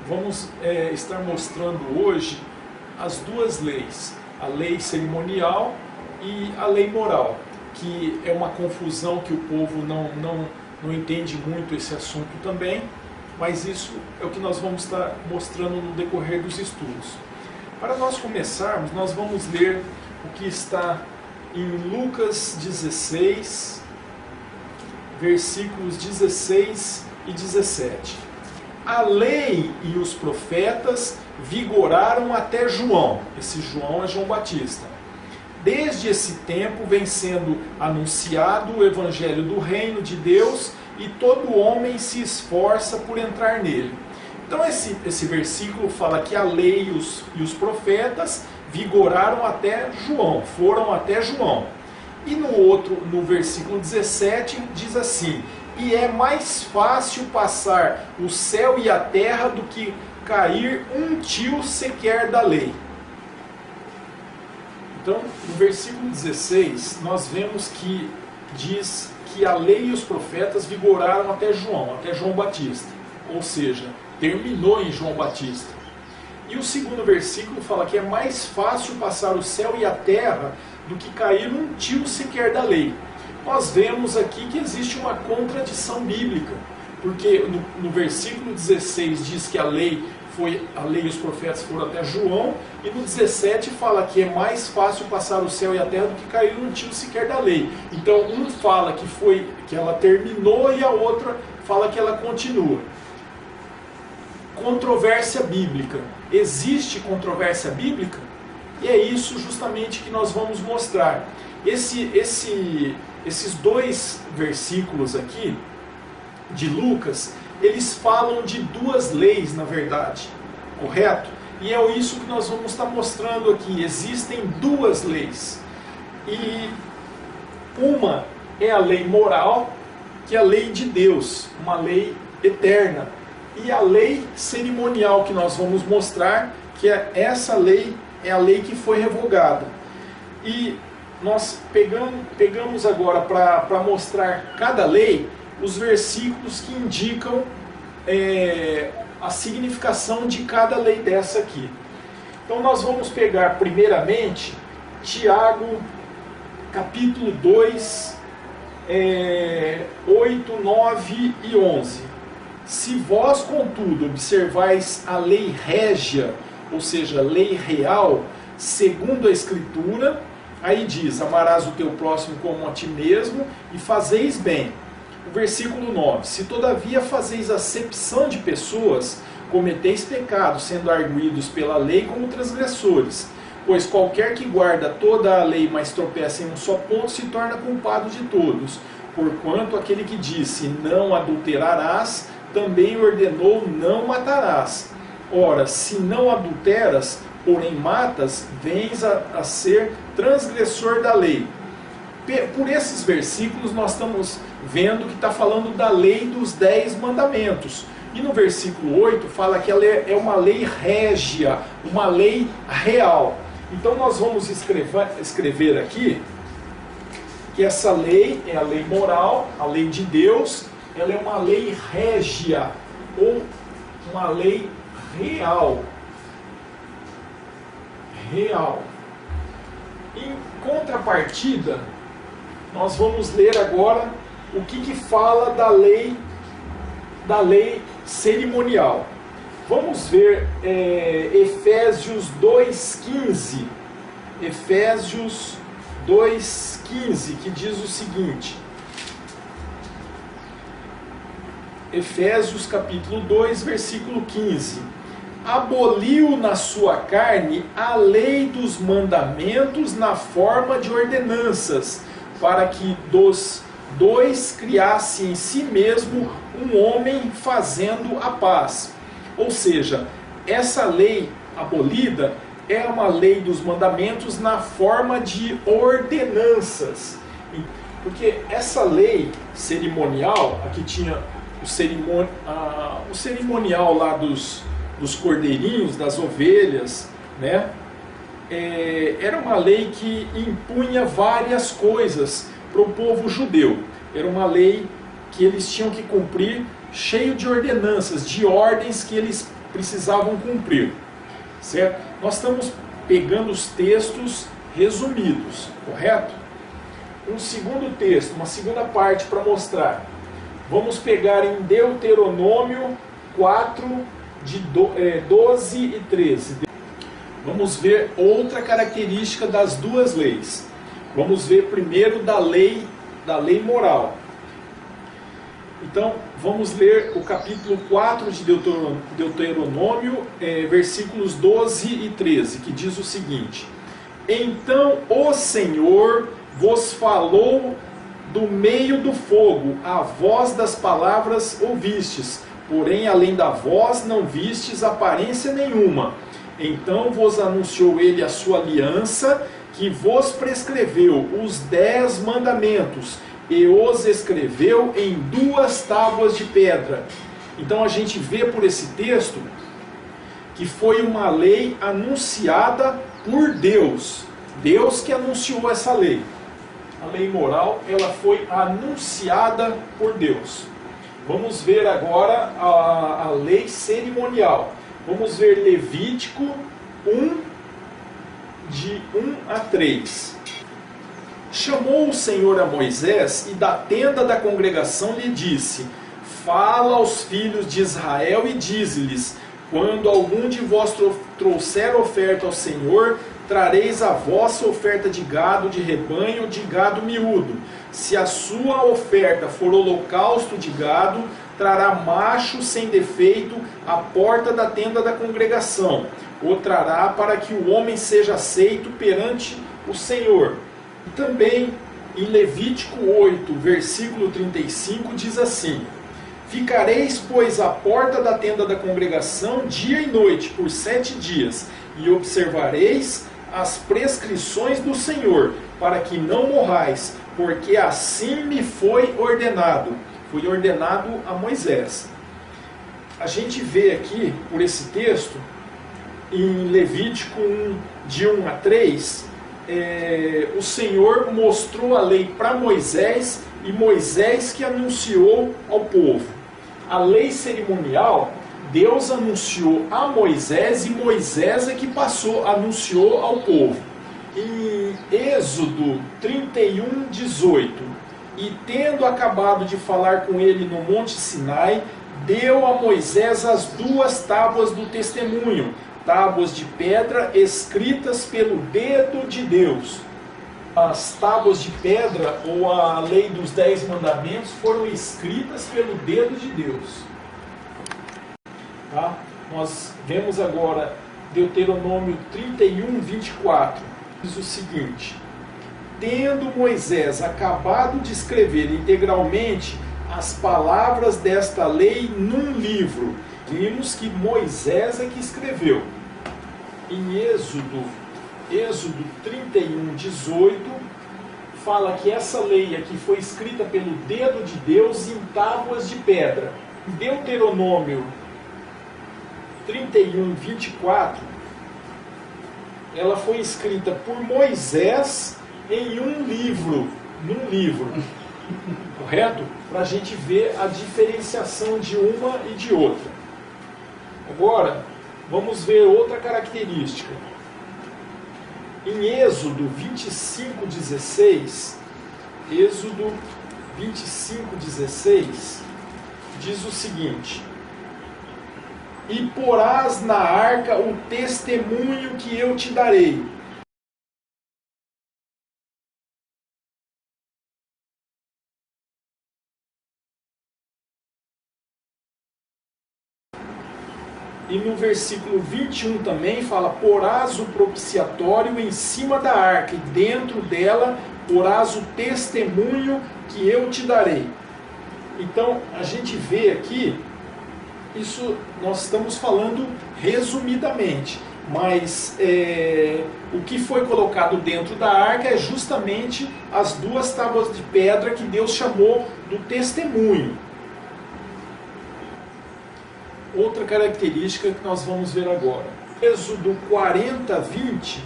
vamos estar mostrando hoje as duas leis, a lei cerimonial e a lei moral, que é uma confusão que o povo não entende muito esse assunto também, mas isso é o que nós vamos estar mostrando no decorrer dos estudos. Para nós começarmos, nós vamos ler o que está em Lucas 16, versículos 16 e 17. A lei e os profetas vigoraram até João. Esse João é João Batista. Desde esse tempo vem sendo anunciado o evangelho do reino de Deus e todo homem se esforça por entrar nele. Então esse versículo fala que a lei e os profetas vigoraram até João, foram até João. E no versículo 17 diz assim: e é mais fácil passar o céu e a terra do que cair um tio sequer da lei. Então, no versículo 16, nós vemos que diz que a lei e os profetas vigoraram até João Batista. Ou seja, terminou em João Batista. E o segundo versículo fala que é mais fácil passar o céu e a terra do que cair um tio sequer da lei. Nós vemos aqui que existe uma contradição bíblica, porque no versículo 16 diz que a lei e os profetas foram até João, e no 17 fala que é mais fácil passar o céu e a terra do que cair um tio sequer da lei. Então um fala que ela terminou e a outra fala que ela continua. Controvérsia bíblica. Existe controvérsia bíblica? E é isso justamente que nós vamos mostrar. Esses dois versículos aqui de Lucas, eles falam de duas leis, na verdade, correto? E é isso que nós vamos estar mostrando aqui. Existem duas leis. E uma é a lei moral, que é a lei de Deus, uma lei eterna. E a lei cerimonial que nós vamos mostrar, que essa lei é a lei que foi revogada. E nós pegamos agora para mostrar cada lei, os versículos que indicam a significação de cada lei dessa aqui. Então nós vamos pegar primeiramente Tiago, capítulo 2, 8, 9 e 11. Se vós, contudo, observais a lei régia, ou seja, lei real, segundo a Escritura, aí diz: amarás o teu próximo como a ti mesmo e fazeis bem. O versículo 9: se todavia fazeis acepção de pessoas, cometeis pecado, sendo arguidos pela lei como transgressores. Pois qualquer que guarda toda a lei, mas tropeça em um só ponto, se torna culpado de todos. Porquanto aquele que disse: não adulterarás, também ordenou: não matarás. Ora, se não adulteras, porém matas, vens a ser transgressor da lei. Por esses versículos nós estamos vendo que está falando da lei dos 10 mandamentos. E no versículo 8 fala que ela é uma lei régia, uma lei real. Então nós vamos escrever aqui que essa lei é a lei moral, a lei de Deus. Ela é uma lei régia, ou uma lei real. Em contrapartida, nós vamos ler agora o que fala da lei cerimonial. Vamos ver Efésios 2,15. Efésios 2,15, que diz o seguinte. Efésios capítulo 2, versículo 15. Aboliu na sua carne a lei dos mandamentos na forma de ordenanças, para que dos dois criasse em si mesmo um homem, fazendo a paz. Ou seja, essa lei abolida é uma lei dos mandamentos na forma de ordenanças. Porque essa lei cerimonial, aqui tinha o cerimonial lá dos cordeirinhos, das ovelhas, né? Era uma lei que impunha várias coisas para o povo judeu. Era uma lei que eles tinham que cumprir, cheio de ordenanças, de ordens que eles precisavam cumprir, certo? Nós estamos pegando os textos resumidos, correto? Um segundo texto, uma segunda parte para mostrar. Vamos pegar em Deuteronômio 4, de 12 e 13. Vamos ver outra característica das duas leis. Vamos ver primeiro da lei moral. Então, vamos ler o capítulo 4 de Deuteronômio, versículos 12 e 13, que diz o seguinte: Então o Senhor vos falou do meio do fogo, a voz das palavras ouvistes, porém além da voz não vistes aparência nenhuma. Então vos anunciou ele a sua aliança, que vos prescreveu os 10 mandamentos, e os escreveu em 2 tábuas de pedra. Então a gente vê por esse texto que foi uma lei anunciada por Deus. Deus que anunciou essa lei. A lei moral, ela foi anunciada por Deus. Vamos ver agora a lei cerimonial. Vamos ver Levítico 1, de 1 a 3. Chamou o Senhor a Moisés, e da tenda da congregação lhe disse: Fala aos filhos de Israel e dize-lhes: Quando algum de vós trouxer oferta ao Senhor, trareis a vossa oferta de gado de rebanho, de gado miúdo. Se a sua oferta for holocausto de gado, trará macho sem defeito à porta da tenda da congregação. O trará para que o homem seja aceito perante o Senhor. Também em Levítico 8, versículo 35, diz assim: Ficareis, pois, à porta da tenda da congregação dia e noite por 7 dias, e observareis as prescrições do Senhor, para que não morrais, porque assim me foi ordenado. Foi ordenado a Moisés. A gente vê aqui, por esse texto, em Levítico 1, de 1 a 3, o Senhor mostrou a lei para Moisés, e Moisés que anunciou ao povo. A lei cerimonial, Deus anunciou a Moisés, e Moisés é que anunciou ao povo. Em Êxodo 31, 18, e tendo acabado de falar com ele no Monte Sinai, deu a Moisés as 2 tábuas do testemunho, tábuas de pedra escritas pelo dedo de Deus. As tábuas de pedra, ou a lei dos 10 mandamentos, foram escritas pelo dedo de Deus. Tá? Nós vemos agora Deuteronômio 31, 24. Diz o seguinte: Tendo Moisés acabado de escrever integralmente as palavras desta lei num livro, vimos que Moisés é que escreveu. Em Êxodo 31, 18, fala que essa lei aqui foi escrita pelo dedo de Deus em tábuas de pedra. Em Deuteronômio 31, 24, ela foi escrita por Moisés em num livro, correto? Para a gente ver a diferenciação de uma e de outra. Agora, vamos ver outra característica. Em Êxodo 25, 16, Êxodo 25, 16, diz o seguinte: E porás na arca o testemunho que eu te darei. E no versículo 21 também fala: porás o propiciatório em cima da arca, e dentro dela porás o testemunho que eu te darei. Então a gente vê aqui, isso nós estamos falando resumidamente, mas o que foi colocado dentro da arca é justamente as 2 tábuas de pedra que Deus chamou do testemunho. Outra característica que nós vamos ver agora. Êxodo 40, 20.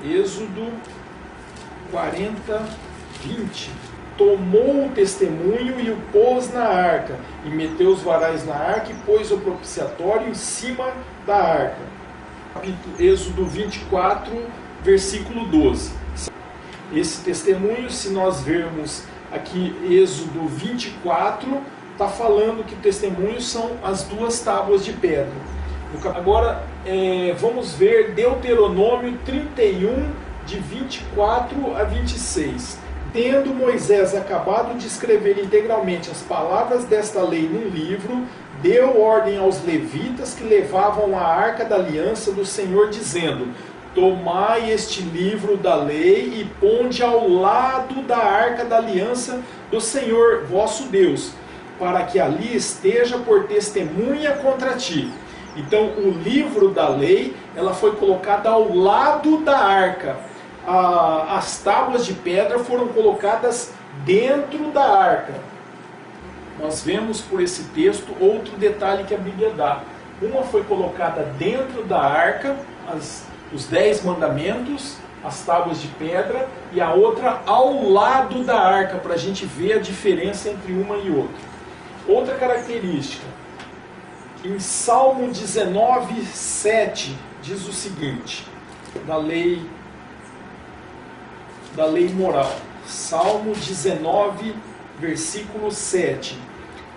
Êxodo 40, 20. tomou o testemunho e o pôs na arca, e meteu os varais na arca e pôs o propiciatório em cima da arca. Êxodo 24, versículo 12. Esse testemunho, se nós vermos aqui Êxodo 24, está falando que testemunhos são as duas tábuas de pedra. Agora vamos ver Deuteronômio 31, de 24 a 26. Tendo Moisés acabado de escrever integralmente as palavras desta lei num livro, deu ordem aos levitas que levavam a arca da aliança do Senhor, dizendo: tomai este livro da lei e ponde ao lado da arca da aliança do Senhor vosso Deus, para que ali esteja por testemunha contra ti. Então o livro da lei, ela foi colocada ao lado da arca. As tábuas de pedra foram colocadas dentro da arca. Nós vemos por esse texto outro detalhe que a Bíblia dá. Uma foi colocada dentro da arca, os 10 mandamentos, as tábuas de pedra, e a outra ao lado da arca, para a gente ver a diferença entre uma e outra. Outra característica, em Salmo 19, 7, diz o seguinte, da lei moral. Salmo 19, versículo 7.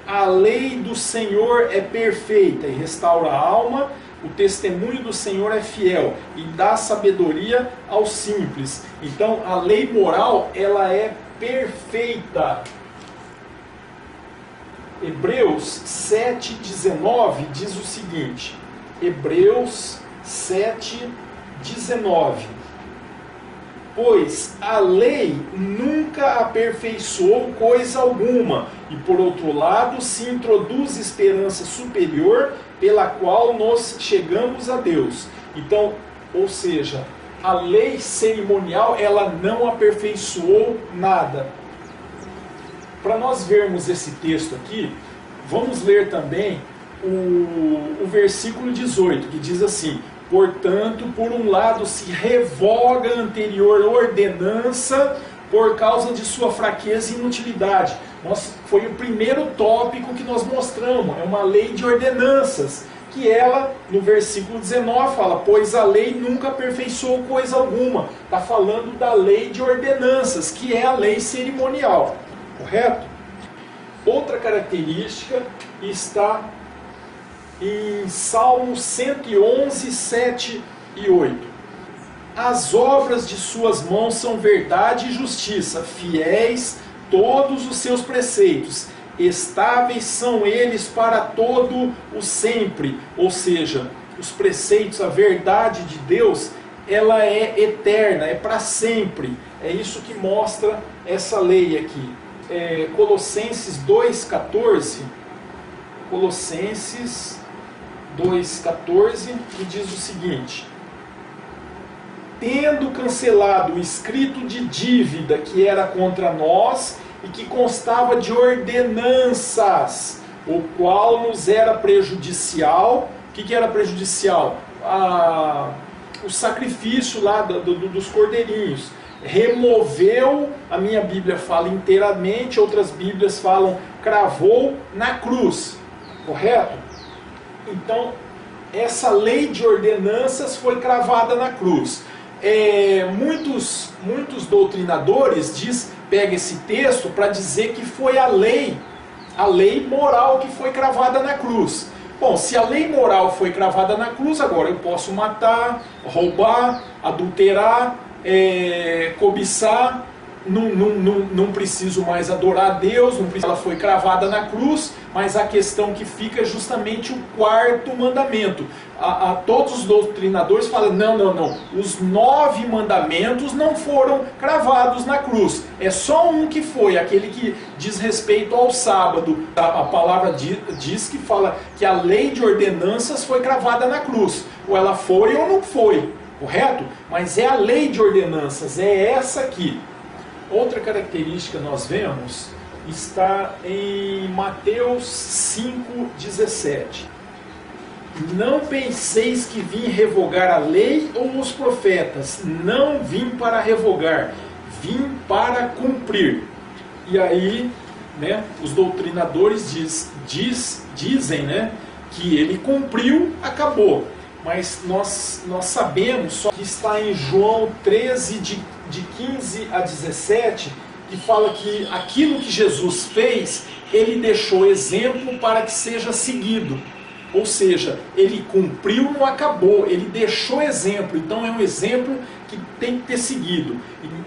A lei do Senhor é perfeita e restaura a alma, o testemunho do Senhor é fiel e dá sabedoria aos simples. Então a lei moral, ela é perfeita. Hebreus 7,19 diz o seguinte, Hebreus 7,19. Pois a lei nunca aperfeiçoou coisa alguma, e por outro lado se introduz esperança superior pela qual nós chegamos a Deus. Então, ou seja, a lei cerimonial, ela não aperfeiçoou nada. Para nós vermos esse texto aqui, vamos ler também o versículo 18, que diz assim: portanto, por um lado se revoga a anterior ordenança por causa de sua fraqueza e inutilidade. Foi o primeiro tópico que nós mostramos, é uma lei de ordenanças, que ela, no versículo 19, fala, pois a lei nunca aperfeiçoou coisa alguma. Está falando da lei de ordenanças, que é a lei cerimonial, correto? Outra característica está em Salmo 111, 7 e 8. As obras de suas mãos são verdade e justiça, fiéis todos os seus preceitos, estáveis são eles para todo o sempre. Ou seja, os preceitos, a verdade de Deus, ela é eterna, é para sempre. É isso que mostra essa lei aqui. Colossenses 2,14, Colossenses 2,14, que diz o seguinte: tendo cancelado o escrito de dívida que era contra nós e que constava de ordenanças, o qual nos era prejudicial. O que era prejudicial? O sacrifício lá dos cordeirinhos. Removeu, a minha Bíblia fala inteiramente, outras Bíblias falam cravou na cruz, correto? Então, essa lei de ordenanças foi cravada na cruz. Muitos doutrinadores pegam esse texto para dizer que foi a lei moral que foi cravada na cruz. Bom, se a lei moral foi cravada na cruz, agora eu posso matar, roubar, adulterar, cobiçar, não preciso mais adorar a Deus, ela foi cravada na cruz, mas a questão que fica é justamente o quarto mandamento. Todos os doutrinadores falam, não, os 9 mandamentos não foram cravados na cruz, é só um que foi, aquele que diz respeito ao sábado. A palavra diz que fala que a lei de ordenanças foi cravada na cruz, ou ela foi ou não foi, correto? Mas é a lei de ordenanças, é essa aqui. Outra característica nós vemos está em Mateus 5,17. Não penseis que vim revogar a lei ou os profetas. Não vim para revogar, vim para cumprir. E aí, né, os doutrinadores dizem, né, que ele cumpriu, acabou. Mas nós sabemos só que está em João 13, de 15 a 17, que fala que aquilo que Jesus fez, ele deixou exemplo para que seja seguido. Ou seja, ele cumpriu, não acabou, ele deixou exemplo. Então é um exemplo que tem que ter seguido.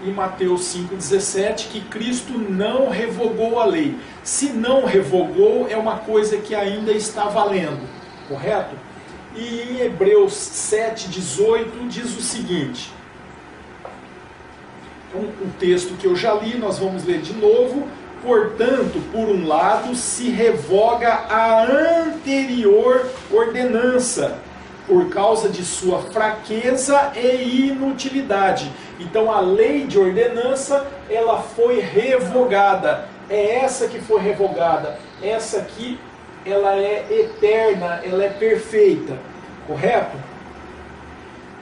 Em Mateus 5,17, que Cristo não revogou a lei. Se não revogou, é uma coisa que ainda está valendo, correto? E em Hebreus 7,18 diz o seguinte, um texto que eu já li, nós vamos ler de novo. Portanto, por um lado, se revoga a anterior ordenança, por causa de sua fraqueza e inutilidade. Então, a lei de ordenança, ela foi revogada. É essa que foi revogada. Essa aqui, ela é eterna, ela é perfeita. Correto?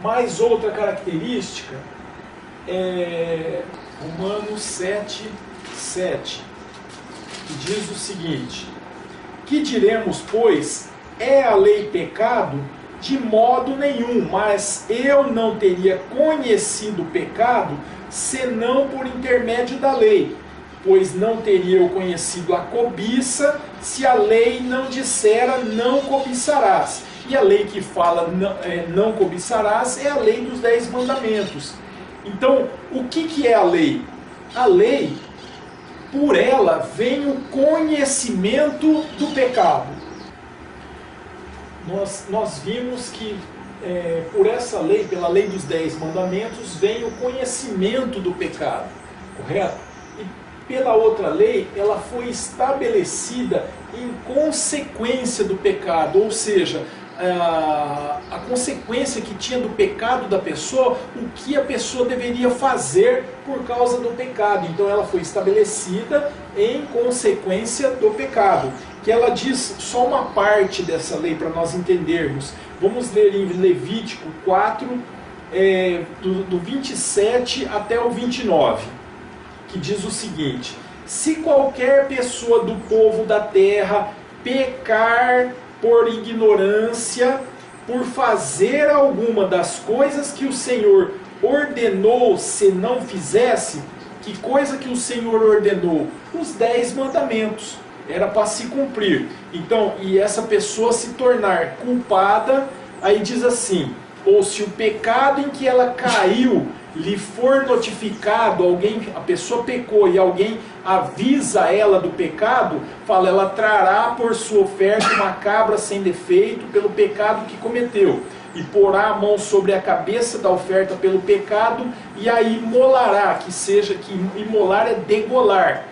Mais outra característica é Romanos 7:7, que diz o seguinte: que diremos, pois, é a lei pecado? De modo nenhum, mas eu não teria conhecido o pecado, senão por intermédio da lei, pois não teria eu conhecido a cobiça, se a lei não dissera não cobiçarás. E a lei que fala não cobiçarás é a lei dos 10 mandamentos. Então, o que é a lei? A lei, por ela vem o conhecimento do pecado. Nós vimos que por essa lei, pela lei dos 10 mandamentos, vem o conhecimento do pecado, correto? E pela outra lei, ela foi estabelecida em consequência do pecado, ou seja, a consequência que tinha do pecado da pessoa, o que a pessoa deveria fazer por causa do pecado. Então ela foi estabelecida em consequência do pecado. Que ela diz só uma parte dessa lei para nós entendermos. Vamos ler em Levítico 4, do 27 até o 29, que diz o seguinte: se qualquer pessoa do povo da terra pecar por ignorância, por fazer alguma das coisas que o Senhor ordenou se não fizesse, que coisa que o Senhor ordenou? Os 10 mandamentos. Era para se cumprir. Então, e essa pessoa se tornar culpada, aí diz assim: ou se o pecado em que ela caiu lhe for notificado, a pessoa pecou e alguém avisa ela do pecado, fala, ela trará por sua oferta uma cabra sem defeito pelo pecado que cometeu, e porá a mão sobre a cabeça da oferta pelo pecado, e a imolará, que imolar é degolar,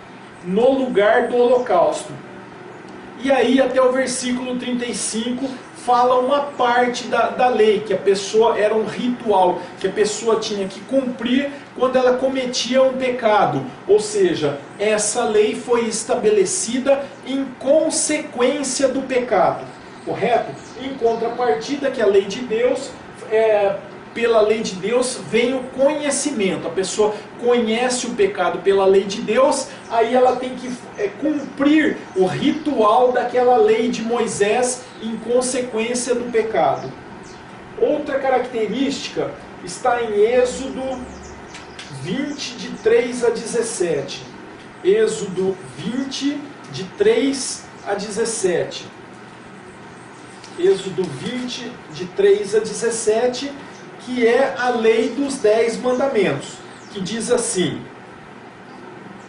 no lugar do holocausto. E aí até o versículo 35 fala uma parte da lei, que a pessoa era um ritual, que a pessoa tinha que cumprir quando ela cometia um pecado. Ou seja, essa lei foi estabelecida em consequência do pecado, correto? Em contrapartida, que a lei de Deus, pela lei de Deus vem o conhecimento. A pessoa conhece o pecado pela lei de Deus, aí ela tem que cumprir o ritual daquela lei de Moisés em consequência do pecado. Outra característica está em Êxodo 20, de 3 a 17. Êxodo 20, de 3 a 17. Êxodo 20, de 3 a 17, que é a lei dos 10 mandamentos, que diz assim,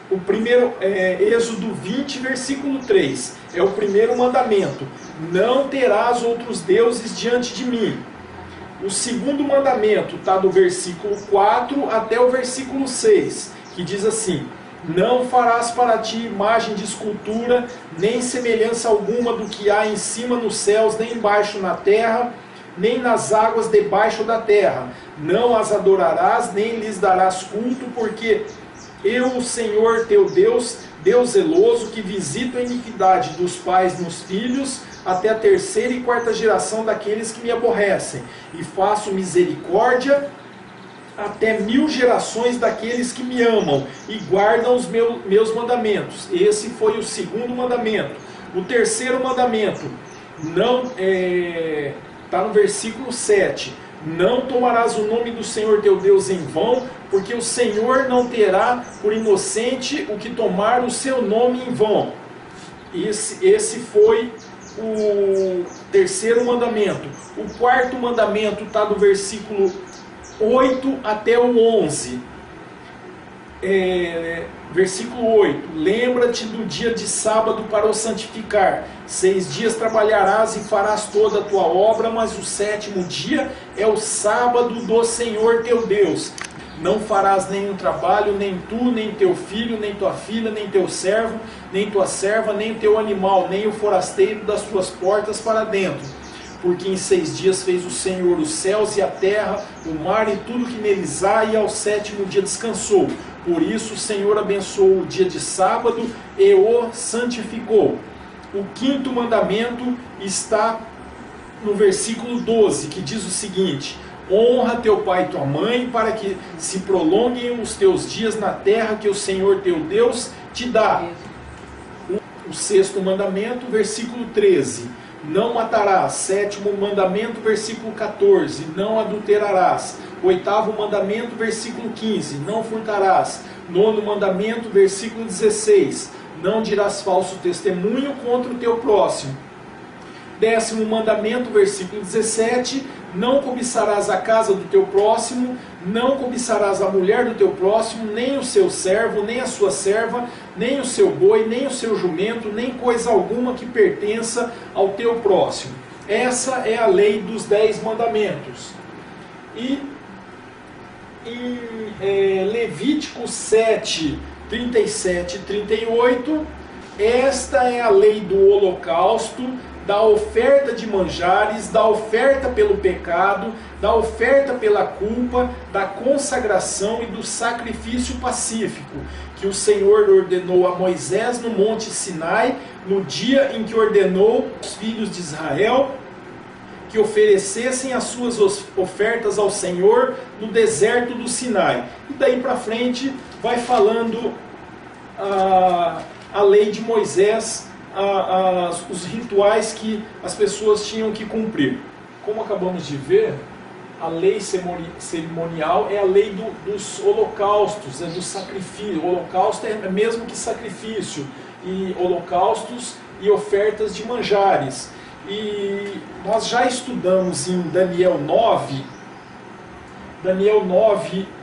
o primeiro, Êxodo 20, versículo 3, é o primeiro mandamento: não terás outros deuses diante de mim. O segundo mandamento está do versículo 4 até o versículo 6, que diz assim: não farás para ti imagem de escultura, nem semelhança alguma do que há em cima nos céus, nem embaixo na terra, nem nas águas debaixo da terra. Não as adorarás, nem lhes darás culto, porque eu, o Senhor teu Deus, Deus zeloso, que visito a iniquidade dos pais nos filhos, até a 3ª e 4ª geração daqueles que me aborrecem, e faço misericórdia até 1000 gerações daqueles que me amam e guardam os meus mandamentos. Esse foi o segundo mandamento. O terceiro mandamento, está no versículo 7. Não tomarás o nome do Senhor teu Deus em vão, porque o Senhor não terá por inocente o que tomar o seu nome em vão. Esse foi o terceiro mandamento. O quarto mandamento está do versículo 8 até o 11. Versículo 8. Lembra-te do dia de sábado para o santificar. 6 dias trabalharás e farás toda a tua obra, mas o sétimo dia é o sábado do Senhor teu Deus. Não farás nenhum trabalho, nem tu, nem teu filho, nem tua filha, nem teu servo, nem tua serva, nem teu animal, nem o forasteiro das tuas portas para dentro. Porque em 6 dias fez o Senhor os céus e a terra, o mar e tudo que neles há, e ao sétimo dia descansou. Por isso o Senhor abençoou o dia de sábado e o santificou. O quinto mandamento está no versículo 12, que diz o seguinte: honra teu pai e tua mãe, para que se prolonguem os teus dias na terra que o Senhor teu Deus te dá. O sexto mandamento, versículo 13. Não matarás. Sétimo mandamento, versículo 14. Não adulterarás. Oitavo mandamento, versículo 15. Não furtarás. Nono mandamento, versículo 16. Não dirás falso testemunho contra o teu próximo. Décimo mandamento, versículo 17. Não cobiçarás a casa do teu próximo, não cobiçarás a mulher do teu próximo, nem o seu servo, nem a sua serva, nem o seu boi, nem o seu jumento, nem coisa alguma que pertença ao teu próximo. Essa é a lei dos 10 mandamentos. E em Levítico 7, 37 e 38, esta é a lei do holocausto, da oferta de manjares, da oferta pelo pecado, da oferta pela culpa, da consagração e do sacrifício pacífico, que o Senhor ordenou a Moisés no monte Sinai, no dia em que ordenou aos filhos de Israel que oferecessem as suas ofertas ao Senhor no deserto do Sinai. E daí para frente vai falando a lei de Moisés, os rituais que as pessoas tinham que cumprir. Como acabamos de ver, a lei cerimonial é a lei dos holocaustos, do sacrifício. O holocausto é mesmo que sacrifício, e holocaustos e ofertas de manjares. E nós já estudamos em Daniel 9,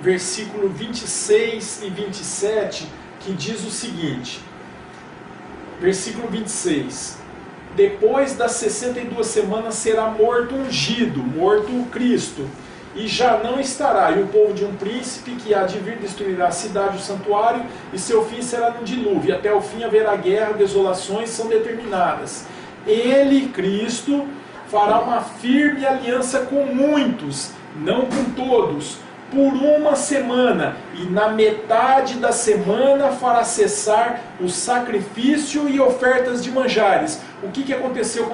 versículo 26 e 27, que diz o seguinte: versículo 26. Depois das 62 semanas será morto ungido, morto o Cristo, e já não estará, e o povo de um príncipe que há de vir destruirá a cidade, o santuário, e seu fim será no dilúvio, e até o fim haverá guerra, desolações são determinadas. Ele, Cristo, fará uma firme aliança com muitos, não com todos, por uma semana, e na metade da semana fará cessar o sacrifício e ofertas de manjares. O que aconteceu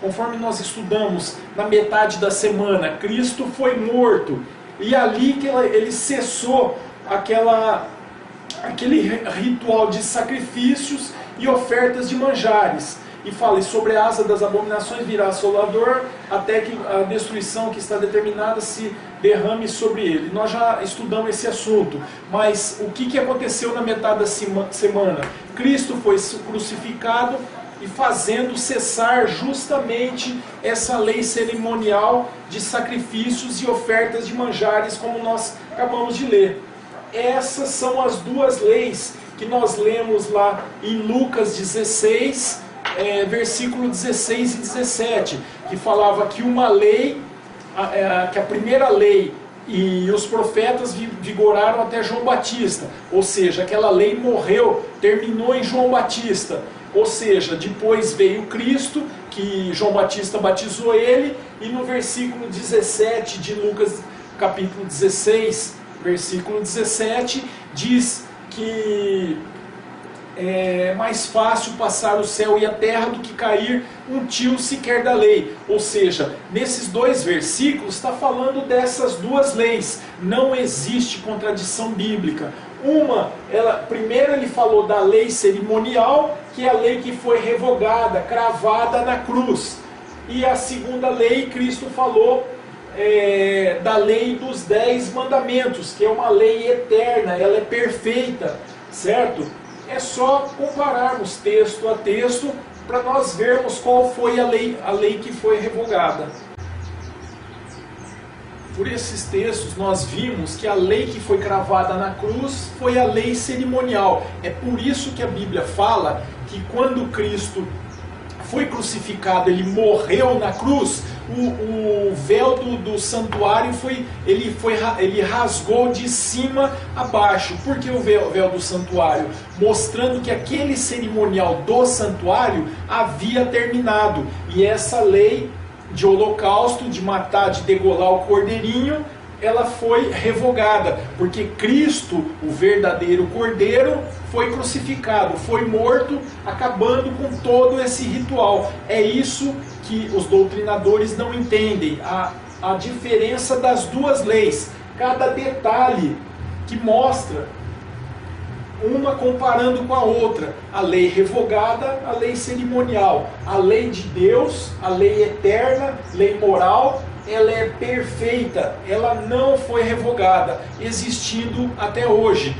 conforme nós estudamos na metade da semana? Cristo foi morto, e ali que ele cessou aquele ritual de sacrifícios e ofertas de manjares. E fala: e sobre a asa das abominações virá assolador, até que a destruição que está determinada se derrame sobre ele. Nós já estudamos esse assunto, mas o que aconteceu na metade da semana? Cristo foi crucificado e fazendo cessar justamente essa lei cerimonial de sacrifícios e ofertas de manjares, como nós acabamos de ler. Essas são as duas leis que nós lemos lá em Lucas 16, versículo 16 e 17, que falava que uma lei, que a primeira lei e os profetas vigoraram até João Batista, ou seja, aquela lei morreu, terminou em João Batista, ou seja, depois veio Cristo, que João Batista batizou ele, e no versículo 17 de Lucas capítulo 16, versículo 17, diz que é mais fácil passar o céu e a terra do que cair um tio sequer da lei. Ou seja, nesses dois versículos está falando dessas duas leis. Não existe contradição bíblica. Primeiro ele falou da lei cerimonial, que é a lei que foi revogada, cravada na cruz. E a segunda lei, Cristo falou da lei dos 10 mandamentos, que é uma lei eterna, ela é perfeita, certo? É só compararmos texto a texto para nós vermos qual foi a lei que foi revogada. Por esses textos nós vimos que a lei que foi cravada na cruz foi a lei cerimonial. É por isso que a Bíblia fala que quando Cristo foi crucificado, ele morreu na cruz, o véu do santuário ele rasgou de cima a baixo. Por que o véu do santuário? Mostrando que aquele cerimonial do santuário havia terminado. E essa lei de holocausto, de matar, de degolar o cordeirinho, ela foi revogada, porque Cristo, o verdadeiro cordeiro, foi crucificado, foi morto, acabando com todo esse ritual. É isso que os doutrinadores não entendem, a diferença das duas leis, cada detalhe que mostra uma comparando com a outra, a lei revogada, a lei cerimonial, a lei de Deus, a lei eterna, lei moral, ela é perfeita, ela não foi revogada, existindo até hoje.